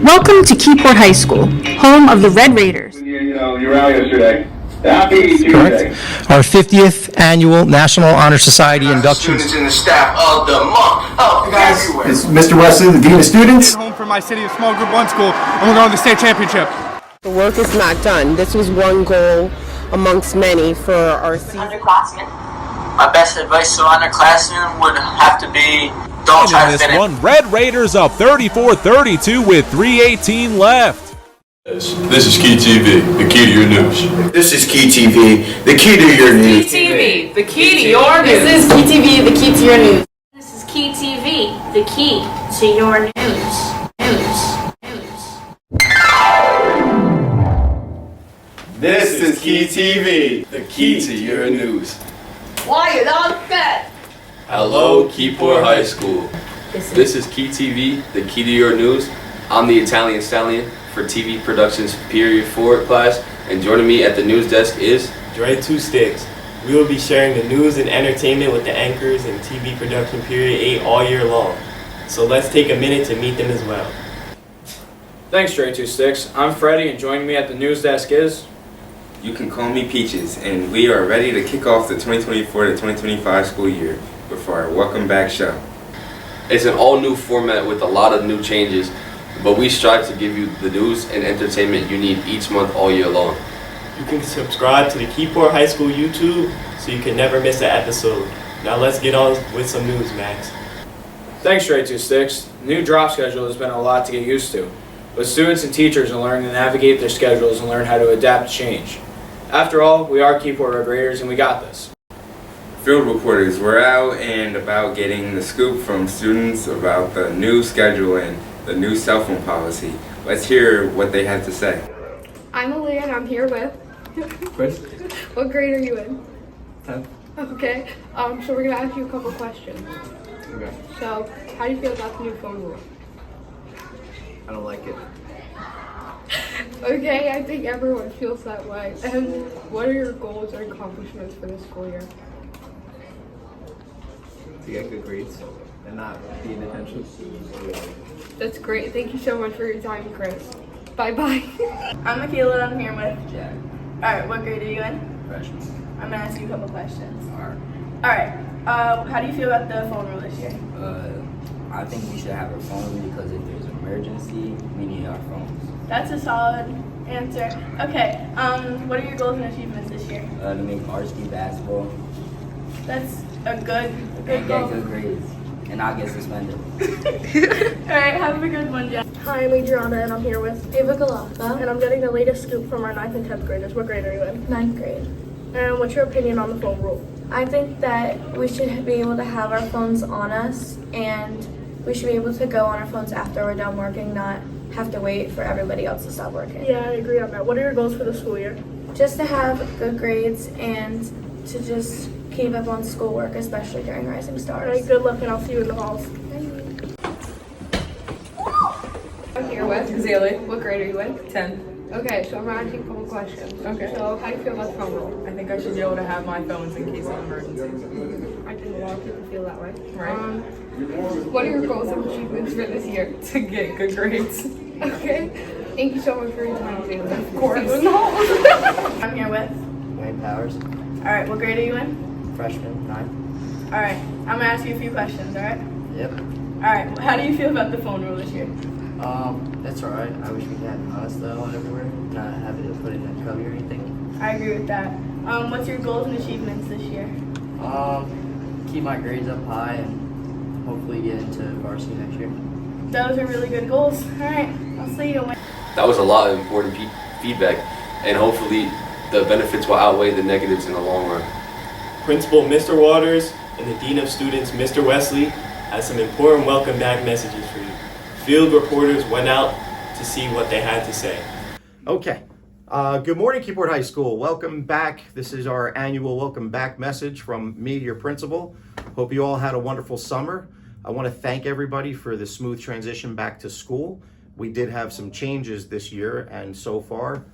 Welcome to Keyport High School, home of the Red Raiders. You rally yesterday. Happy Tuesday. Correct. Our 50th annual National Honor Society induction. Students in the staff of the month of February. It's Mr. Wesley, the Dean of Students. Home from my city of small group 1 school, and we're going to the state championship. The work is not done. This was one goal amongst many for our season. Underclassmen. My best advice to underclassmen would have to be don't try to this one. Red Raiders up 34-32 with 3:18 left. This is KeyTV, the key to your news. This is KeyTV, the key to your news. KeyTV, the key to your news. This is KeyTV, the key to your news. This is KeyTV, the key to your news. This is KeyTV, the key to your news. Why you not good? Hello, Keyport High School. This is KeyTV, the key to your news. I'm the Italian Stallion for TV Productions Period 4 class, and joining me at the news desk is Dre 2 Sticks. We will be sharing the news and entertainment with the anchors in TV Production Period 8 all year long. So let's take a minute to meet them as well. Thanks, Dre 2 Sticks. I'm Freddie, and joining me at the news desk is... You can call me Peaches, and we are ready to kick off the 2024 to 2025 school year for our Welcome Back show. It's an all-new format with a lot of new changes, but we strive to give you the news and entertainment you need each month all year long. You can subscribe to the Keyport High School YouTube so you can never miss an episode. Now let's get on with some news, Max. Thanks, Dre 2 Sticks. The new drop schedule has been a lot to get used to, but students and teachers are learning to navigate their schedules and learn how to adapt to change. After all, we are Keyport Red Raiders, and we got this. Field reporters were out and about getting the scoop from students about the new schedule and the new cell phone policy. Let's hear what they had to say. I'm Aaliyah, and I'm here with Chris. What grade are you in? 10th. Okay. So we're gonna ask you a couple questions. Okay. So, how do you feel about the new phone rule? I don't like it. Okay, I think everyone feels that way. And what are your goals and accomplishments for this school year? To get good grades and not be in detention. That's great. Thank you so much for your time, Chris. Bye-bye. I'm Michaela, and I'm here with Jack. Alright, what grade are you in? Freshman. I'm gonna ask you a couple questions. Alright. Alright, how do you feel about the phone rule this year? I think we should have our phone because if there's an emergency, we need our phones. That's a solid answer. Okay, what are your goals and achievements this year? To make varsity basketball. That's a good And goal. get good grades. And not get suspended. Alright, have a good one, Jack. Hi, I'm Adriana, and I'm here with Ava Galata, and I'm getting the latest scoop from our 9th and 10th graders. What grade are you in? 9th grade. And what's your opinion on the phone rule? I think that we should be able to have our phones on us, and we should be able to go on our phones after we're done working, not have to wait for everybody else to stop working. Yeah, I agree on that. What are your goals for the school year? Just to have good grades and to just keep up on schoolwork, especially during Rising Stars. All right, good luck, and I'll see you in the halls. I'm here with Zaylee. What grade are you in? 10th. Okay, so I'm gonna ask you a couple questions. Okay. So, how do you feel about the phone rule? I think I should be able to have my phones in case of emergency. I think a lot of people feel that way. Right. What are your goals and achievements for this year? To get good grades. Okay. Thank you so much for your time, Taylor. Of course. I'm here with Wayne Powers. Alright, what grade are you in? Freshman. 9. Alright, I'm gonna ask you a few questions, alright? Yep. Alright, how do you feel about the phone rule this year? That's alright. I wish we had us though everywhere. Not having to put it in a cubby or anything. I agree with that. What's your goals and achievements this year? Keep my grades up high and hopefully get into varsity next year. Those are really good goals. Alright, I'll see you. That was a lot of important feedback, and hopefully the benefits will outweigh the negatives in the long run. Principal Mr. Waters and the Dean of Students, Mr. Wesley, has some important welcome back messages for you. Field reporters went out to see what they had to say. Okay. Good morning, Keyport High School. Welcome back. This is our annual welcome back message from me, your principal. Hope you all had a wonderful summer. I want to thank everybody for the smooth transition back to school. We did have some changes this year, and so far,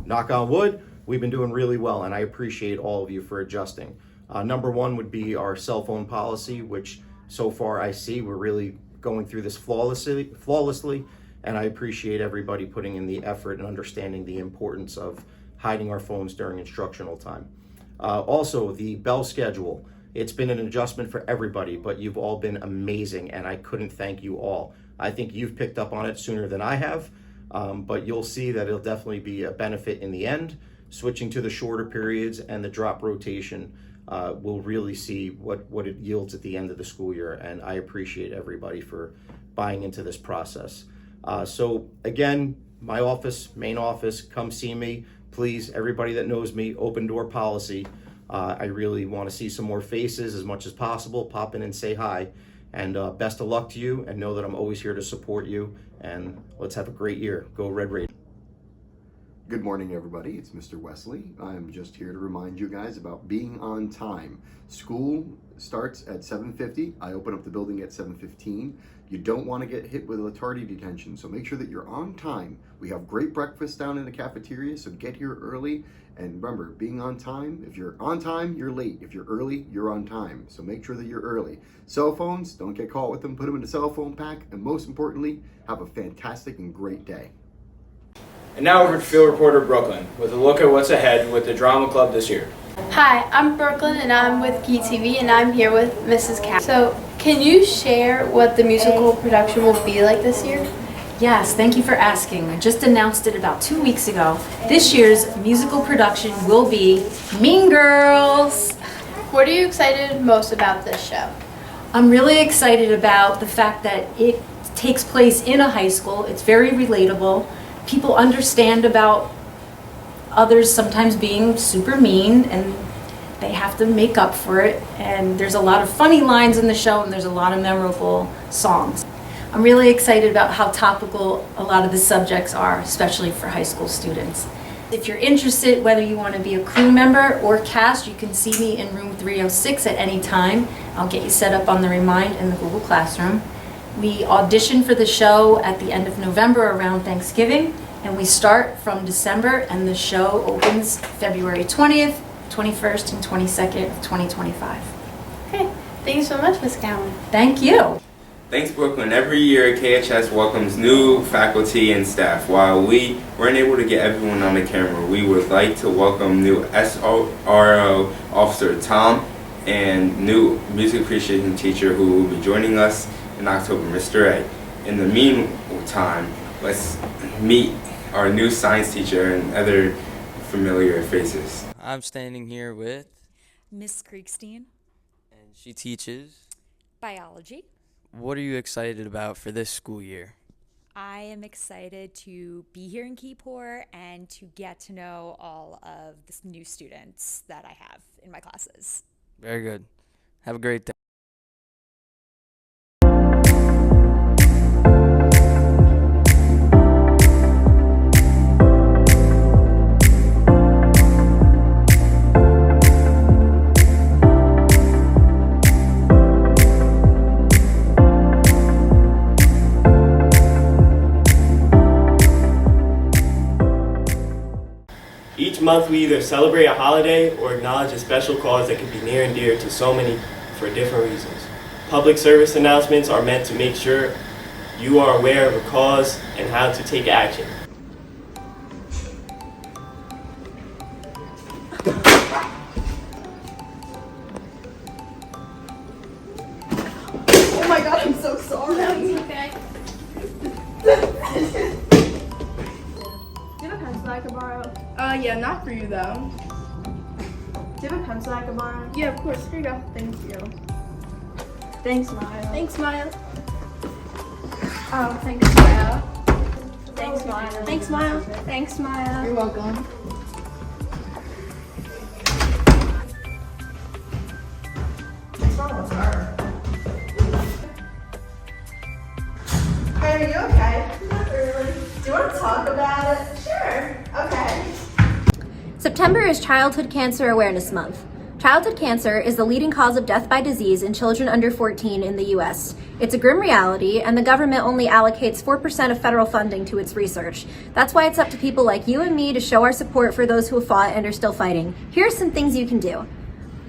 knock on wood, we've been doing really well, and I appreciate all of you for adjusting. Number one would be our cell phone policy, which so far I see we're really going through this flawlessly. and I appreciate everybody putting in the effort and understanding the importance of hiding our phones during instructional time. Also, the bell schedule. It's been an adjustment for everybody, but you've all been amazing, and I couldn't thank you all. I think you've picked up on it sooner than I have, but you'll see that it'll definitely be a benefit in the end. Switching to the shorter periods and the drop rotation, we'll really see what it yields at the end of the school year, and I appreciate everybody for buying into this process. So again, my office, main office, come see me. Please, everybody that knows me, open door policy. I really want to see some more faces as much as possible. Pop in and say hi. And best of luck to you, and know that I'm always here to support you. And let's have a great year. Go Red Raiders. Good morning, everybody. It's Mr. Wesley. I'm just here to remind you guys about being on time. School starts at 7:50. I open up the building at 7:15. You don't want to get hit with a tardy detention, so make sure that you're on time. We have great breakfast down in the cafeteria, so get here early. And remember, being on time, if you're on time, you're late. If you're early, you're on time. So make sure that you're early. Cell phones, don't get caught with them. Put them in a cell phone pack. And most importantly, have a fantastic and great day. And now over to Field Reporter Brooklyn with a look at what's ahead with the Drama Club this year. Hi, I'm Brooklyn and I'm with KeyTV and I'm here with Mrs. Cat. So, can you share what the musical production will be like this year? Yes, thank you for asking. I just announced it about 2 weeks ago. This year's musical production will be Mean Girls. What are you excited most about this show? I'm really excited about the fact that it takes place in a high school. It's very relatable. People understand about others sometimes being super mean, and they have to make up for it. And there's a lot of funny lines in the show, and there's a lot of memorable songs. I'm really excited about how topical a lot of the subjects are, especially for high school students. If you're interested, whether you want to be a crew member or cast, you can see me in room 306 at any time. I'll get you set up on the Remind in the Google Classroom. We audition for the show at the end of November around Thanksgiving, and we start from December, and the show opens February 20th, 21st, and 22nd of 2025. Okay, thank you so much, Ms. Cowan. Thank you. Thanks, Brooklyn. Every year, KHS welcomes new faculty and staff. While we weren't able to get everyone on the camera, we would like to welcome new SRO Officer Tom and new music appreciation teacher who will be joining us in October, Mr. A. In the meantime, let's meet our new science teacher and other familiar faces. I'm standing here with Miss Kriegstein. And she teaches biology. What are you excited about for this school year? I am excited to be here in Keyport and to get to know all of the new students that I have in my classes. Very good. Have a great day. Each month we either celebrate a holiday or acknowledge a special cause that can be near and dear to so many for different reasons. Public service announcements are meant to make sure you are aware of a cause and how to take action. Oh my god, I'm so sorry. No, it's okay. Do you have a pencil I could borrow? Yeah, not for you though. Do you have a pencil I could borrow? Yeah, of course. Here you go. Thank you. Thanks, Maya. Thanks, Maya. Oh, thanks, Maya. Thanks, Maya. Thanks, Maya. Thanks, Maya. You're welcome. What's wrong with her? Hey, are you okay? Not really. Do you want to talk about it? Sure. Okay. September is Childhood Cancer Awareness Month. Childhood cancer is the leading cause of death by disease in children under 14 in the U.S. It's a grim reality, and the government only allocates 4% of federal funding to its research. That's why it's up to people like you and me to show our support for those who have fought and are still fighting. Here are some things you can do.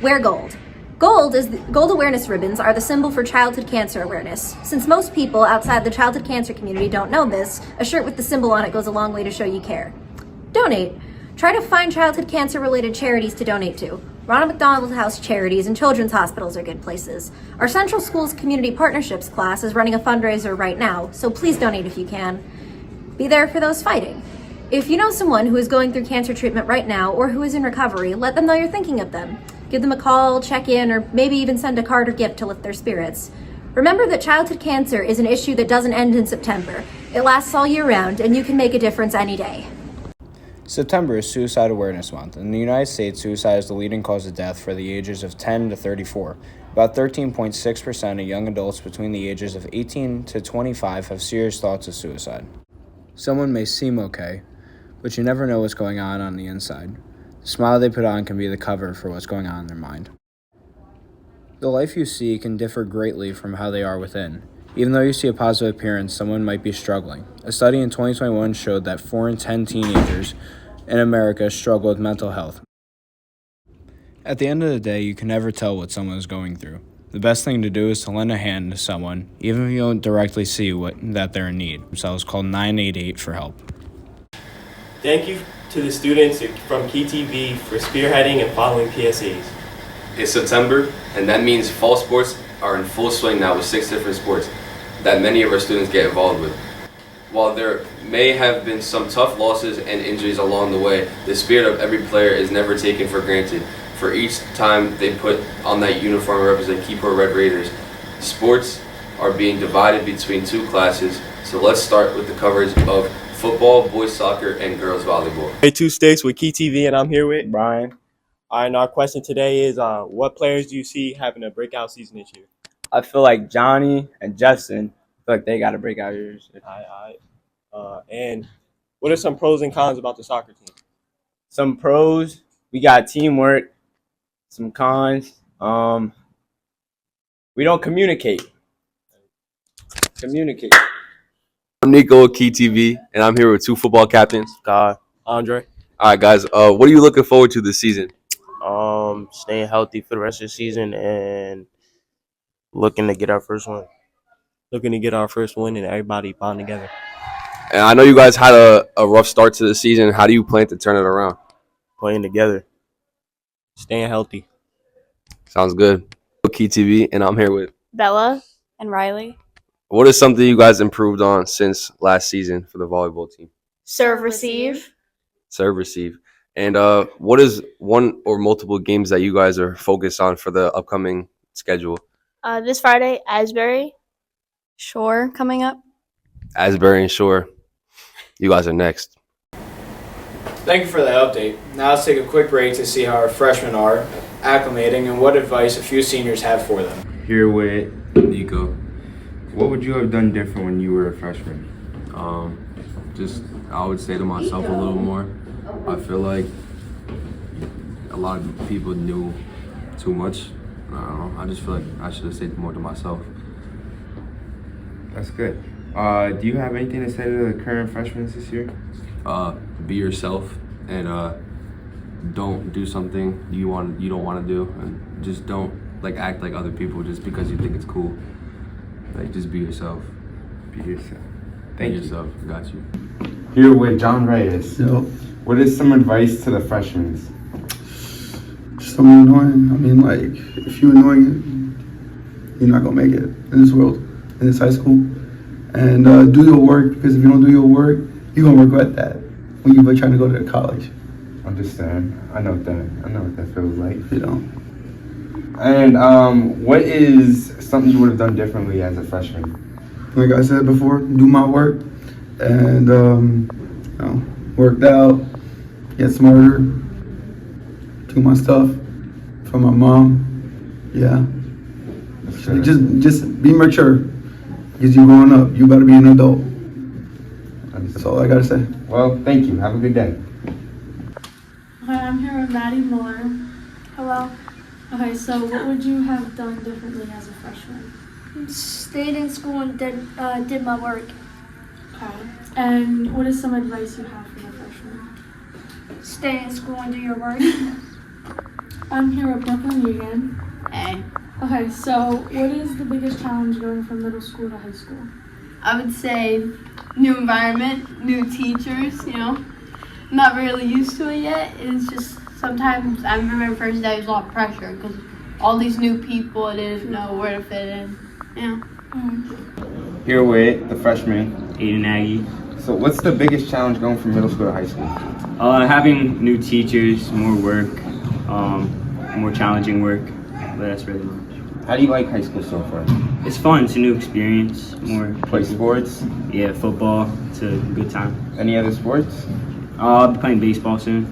Wear gold. Gold awareness ribbons are the symbol for childhood cancer awareness. Since most people outside the childhood cancer community don't know this, a shirt with the symbol on it goes a long way to show you care. Donate. Try to find childhood cancer related charities to donate to. Ronald McDonald House charities and children's hospitals are good places. Our Central Schools Community Partnerships class is running a fundraiser right now, so please donate if you can. Be there for those fighting. If you know someone who is going through cancer treatment right now or who is in recovery, let them know you're thinking of them. Give them a call, check in, or maybe even send a card or gift to lift their spirits. Remember that childhood cancer is an issue that doesn't end in September. It lasts all year round, and you can make a difference any day. September is Suicide Awareness Month. In the United States, suicide is the leading cause of death for the ages of 10 to 34. About 13.6% of young adults between the ages of 18 to 25 have serious thoughts of suicide. Someone may seem okay, but you never know what's going on the inside. The smile they put on can be the cover for what's going on in their mind. The life you see can differ greatly from how they are within. Even though you see a positive appearance, someone might be struggling. A study in 2021 showed that 4 in 10 teenagers in America struggle with mental health. At the end of the day, you can never tell what someone is going through. The best thing to do is to lend a hand to someone, even if you don't directly see that they're in need. Themselves called 988 for help. Thank you to the students from KeyTV for spearheading and following PSAs. It's September, and that means fall sports are in full swing now with 6 different sports that many of our students get involved with. While there may have been some tough losses and injuries along the way, the spirit of every player is never taken for granted. For each time they put on that uniform and represent Keyport Red Raiders, sports are being divided between 2 classes. So let's start with the coverage of football, boys soccer, and girls volleyball. Hey, 2 Sticks with KeyTV, and I'm here with Brian. All right, and our question today is, what players do you see having a breakout season this year? I feel like Johnny and Justin, I feel like they got to break out here. And what are some pros and cons about the soccer team? Some pros, we got teamwork. Some cons, we don't communicate. I'm Nico with KeyTV, and I'm here with 2 football captains. Andre. All right, guys, what are you looking forward to this season? Staying healthy for the rest of the season and looking to get our first win. And everybody bond together. And I know you guys had a rough start to the season. How do you plan to turn it around? Playing together. Staying healthy. Sounds good. KeyTV, and I'm here with Bella and Riley. What is something you guys improved on since last season for the volleyball team? Serve, receive. Serve, receive. And what is one or multiple games that you guys are focused on for the upcoming schedule? This Friday, Asbury. Shore coming up. Asbury and Shore. You guys are next. Thank you for the update. Now let's take a quick break to see how our freshmen are acclimating and what advice a few seniors have for them. Here with Nico. What would you have done different when you were a freshman? I would say to myself a little more. I feel like a lot of people knew too much. I don't know. I just feel like I should have said more to myself. That's good. Do you have anything to say to the current freshmen this year? Be yourself and don't do something you don't want to do, and just don't act like other people just because you think it's cool. Just be yourself. Be yourself. Thank you. Be yourself. Got you. Here with John Reyes. Yep. What is some advice to the freshmen? Just don't be annoying. If you're annoying, you're not gonna make it in this world, in this high school. And do your work, because if you don't do your work, you're gonna regret that when you're trying to go to college. Understand. I know what that feels like. You know. And what is something you would have done differently as a freshman? Like I said before, do my work and worked out, get smarter, do my stuff for my mom. Yeah. Just be mature. Because you're growing up, you gotta be an adult. That's all I gotta say. Well, thank you. Have a good day. Hi, I'm here with Maddie Miller. Hello. Okay, so what would you have done differently as a freshman? Stayed in school and did my work. Okay. And what is some advice you have for the freshman? Stay in school and do your work. I'm here with Brooklyn again. Hey. Okay, so what is the biggest challenge going from middle school to high school? I would say new environment, new teachers, you know. Not really used to it yet. It's just sometimes, I remember my first day was a lot of pressure because all these new people, I didn't know where to fit in, you know. Here with the freshman, Aiden Aggie. So what's the biggest challenge going from middle school to high school? Having new teachers, more work, more challenging work, but that's really much. How do you like high school so far? It's fun, it's a new experience, more Play sports? Yeah, football, it's a good time. Any other sports? I'll be playing baseball soon.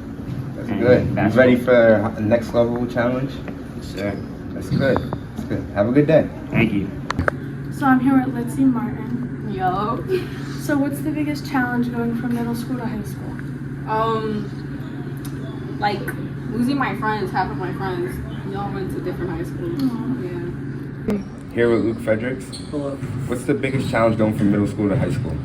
That's good. You ready for the next level challenge? Yes, sir. That's good. That's good. Have a good day. Thank you. So I'm here with Litzy Martin. Yo. So what's the biggest challenge going from middle school to high school? Like losing my friends, half of my friends. Y'all went to different high schools. Yeah. Here with Luke Fredericks. Hello. What's the biggest challenge going from middle school to high school?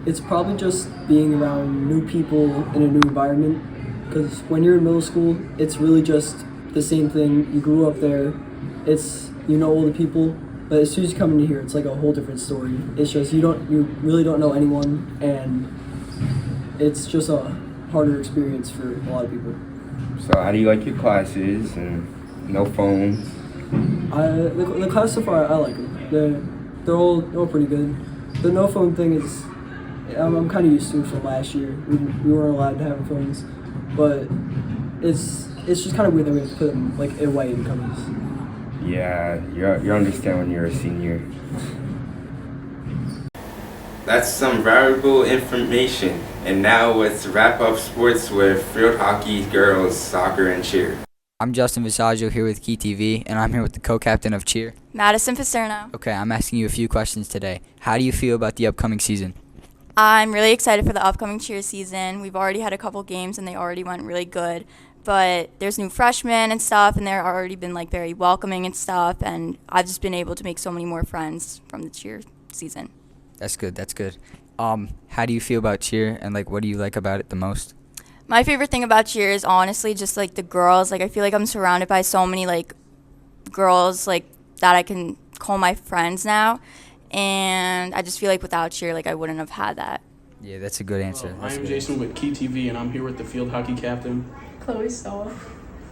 It's probably just being around new people in a new environment. Because when you're in middle school, it's really just the same thing. You grew up there. It's, you know, all the people. But as soon as you come into here, it's like a whole different story. It's just you really don't know anyone, and it's just a harder experience for a lot of people. So how do you like your classes and no phones? The class so far, I like them. They're all pretty good. The no phone thing is, I'm kind of used to it from last year. We weren't allowed to have phones, but it's just kind of weird that we have to put them like away in companies. Yeah, you understand when you're a senior. That's some valuable information. And now let's wrap up sports with field hockey, girls, soccer, and cheer. I'm Justin Visaggio here with KeyTV, and I'm here with the co-captain of cheer, Madison Pasterno. Okay, I'm asking you a few questions today. How do you feel about the upcoming season? I'm really excited for the upcoming cheer season. We've already had a couple games and they already went really good. But there's new freshmen and stuff, and they're already been like very welcoming and stuff. And I've just been able to make so many more friends from the cheer season. That's good. That's good. How do you feel about cheer, and like what do you like about it the most? My favorite thing about cheer is honestly just like the girls. Like I feel like I'm surrounded by so many like girls like that I can call my friends now, and I just feel like without cheer like I wouldn't have had that. Yeah, that's a good answer. I'm Jason with KeyTV, and I'm here with the field hockey captain, Chloe Stoll.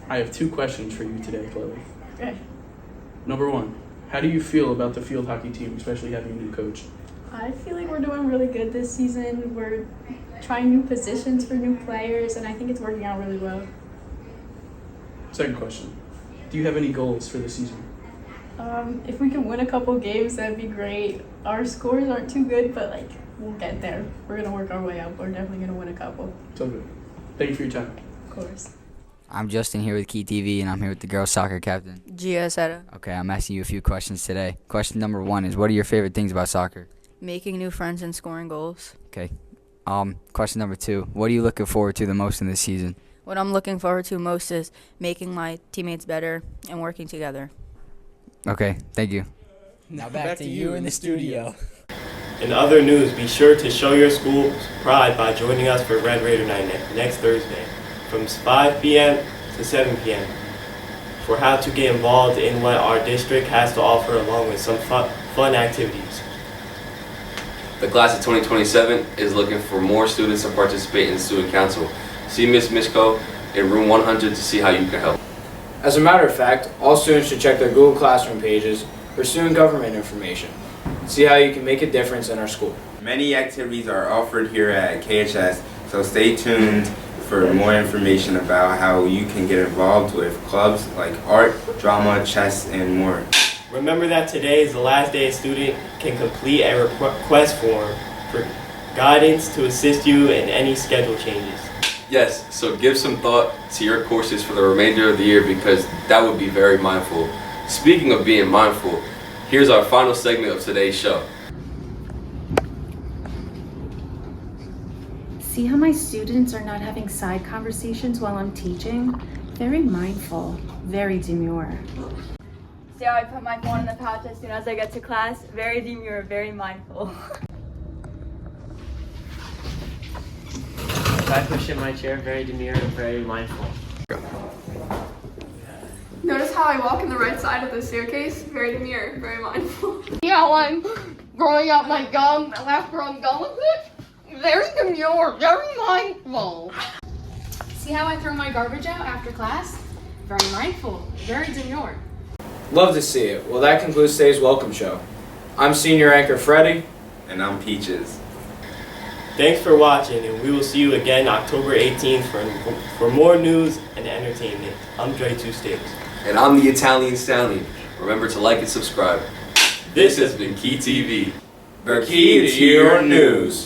I have 2 questions for you today, Chloe. Okay. Number 1, how do you feel about the field hockey team, especially having a new coach? I feel like we're doing really good this season. We're trying new positions for new players, and I think it's working out really well. Second question, do you have any goals for the season? If we can win a couple games, that'd be great. Our scores aren't too good, but like we'll get there. We're gonna work our way up. We're definitely gonna win a couple. So good. Thank you for your time. Of course. I'm Justin here with KeyTV, and I'm here with the girls soccer captain, Gia Seta. Okay, I'm asking you a few questions today. Question number 1 is, what are your favorite things about soccer? Making new friends and scoring goals. Okay. Question number 2, what are you looking forward to the most in this season? What I'm looking forward to most is making my teammates better and working together. Okay, thank you. Now back to you in the studio. In other news, be sure to show your school's pride by joining us for Red Raider Night next Thursday from 5 p.m. to 7 p.m. for how to get involved in what our district has to offer along with some fun activities. The class of 2027 is looking for more students to participate in the student council. See Ms. Mishko in room 100 to see how you can help. As a matter of fact, all students should check their Google Classroom pages for student government information. See how you can make a difference in our school. Many activities are offered here at KHS, so stay tuned for more information about how you can get involved with clubs like art, drama, chess, and more. Remember that today is the last day a student can complete a request form for guidance to assist you in any schedule changes. Yes, so give some thought to your courses for the remainder of the year because that would be very mindful. Speaking of being mindful, here's our final segment of today's show. See how my students are not having side conversations while I'm teaching? Very mindful, very demure. See how I put my phone in the pouch as soon as I get to class? Very demure, very mindful. If I push in my chair, very demure, very mindful. how I walk in the right side of the staircase. Very demure, very mindful. Yeah, I'm growing out my gum after I'm done with it. Very demure, very mindful. See how I throw my garbage out after class? Very mindful, very demure. Love to see it. Well, that concludes today's welcome show. I'm senior anchor Freddie. And I'm Peaches. Thanks for watching, and we will see you again October 18th for more news and entertainment. I'm Dre Two Sticks. And I'm the Italian Stallion. Remember to like and subscribe. This has been KeyTV, The key to your news.